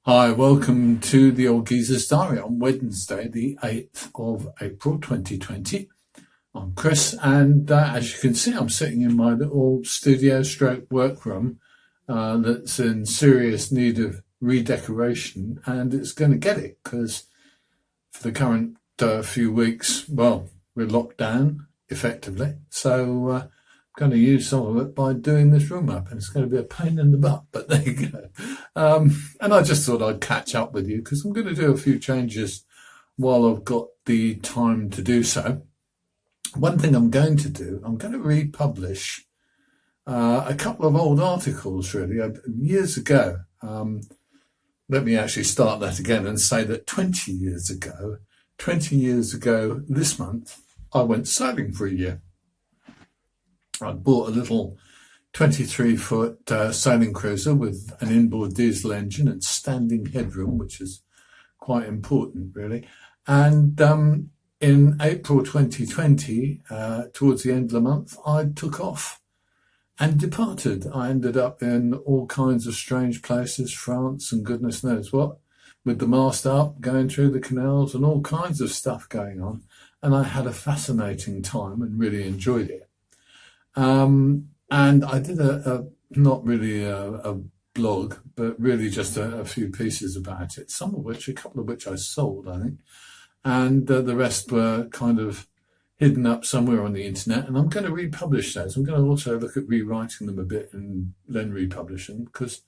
Hi, welcome to the Old Geezer's Diary on Wednesday, the 8th of April 2020. I'm Chris, and as you can see, I'm sitting in my little studio stroke workroom that's in serious need of redecoration, and it's going to get it because for the current few weeks, well, we're locked down effectively. So going to use some of it by doing this room up, and it's going to be a pain in the butt, but there you go. And I just thought I'd catch up with you because I'm going to do a few changes while I've got the time to do so. One thing I'm going to do, I'm going to republish a couple of old articles really years ago. Let me actually start that again and say that 20 years ago this month, I went sailing for a year. I bought a little 23-foot sailing cruiser with an inboard diesel engine and standing headroom, which is quite important, really. And in April 2020, towards the end of the month, I took off and departed. I ended up in all kinds of strange places, France and goodness knows what, with the mast up, going through the canals and all kinds of stuff going on. And I had a fascinating time and really enjoyed it. And I did not really a blog, but really just a few pieces about it, a couple of which I sold, I think. And the rest were kind of hidden up somewhere on the internet. And I'm going to republish those. I'm going to also look at rewriting them a bit and then republish them because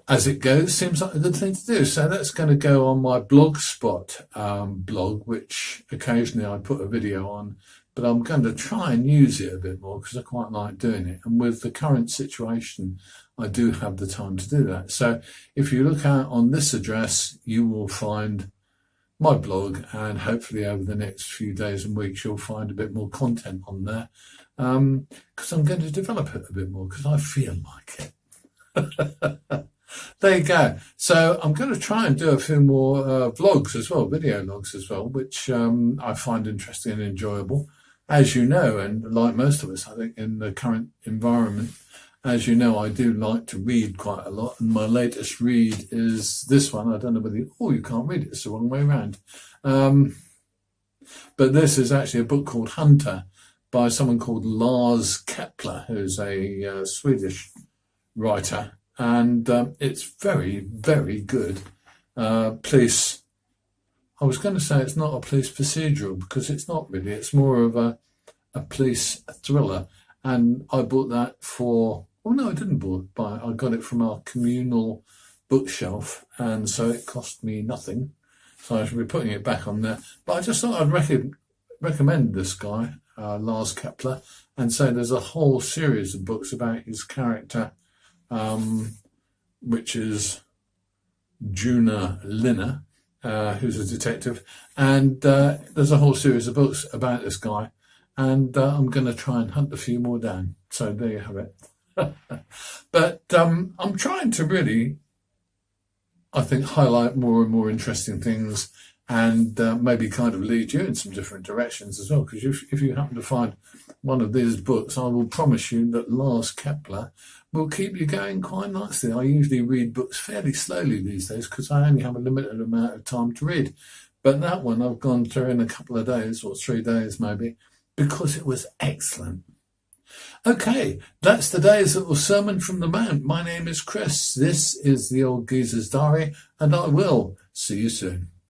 as it goes, seems like a good thing to do. So that's going to go on my Blogspot blog, which occasionally I put a video on. But I'm going to try and use it a bit more because I quite like doing it. And with the current situation, I do have the time to do that. So if you look out on this address, you will find my blog, and hopefully over the next few days and weeks, you'll find a bit more content on there because I'm going to develop it a bit more because I feel like it. There you go. So I'm going to try and do a few more vlogs as well, video logs as well, which I find interesting and enjoyable. As you know, and like most of us, I think in the current environment, as you know, I do like to read quite a lot. And my latest read is this one. I don't know whether you can't read it. It's the wrong way around. But this is actually a book called Hunter by someone called Lars Kepel, who's a Swedish writer. And it's very, very good. Police. I was going to say it's not a police procedural because it's not really. It's more of a police thriller. And I bought that for. Oh no, I didn't buy it. I got it from our communal bookshelf, and so it cost me nothing. So I should be putting it back on there. But I just thought I'd recommend this guy, Lars Kepel, and say there's a whole series of books about his character. Which is Juna Linna, who's a detective, and there's a whole series of books about this guy, and I'm going to try and hunt a few more down. So there you have it. But I'm trying to really, I think, highlight more and more interesting things and maybe kind of lead you in some different directions as well. Because if you happen to find one of these books, I will promise you that Lars Kepel will keep you going quite nicely. I usually read books fairly slowly these days because I only have a limited amount of time to read. But that one I've gone through in a couple of days or 3 days maybe because it was excellent. Okay, that's today's little sermon from the Mount. My name is Chris. This is the Old Geezer's Diary, and I will see you soon.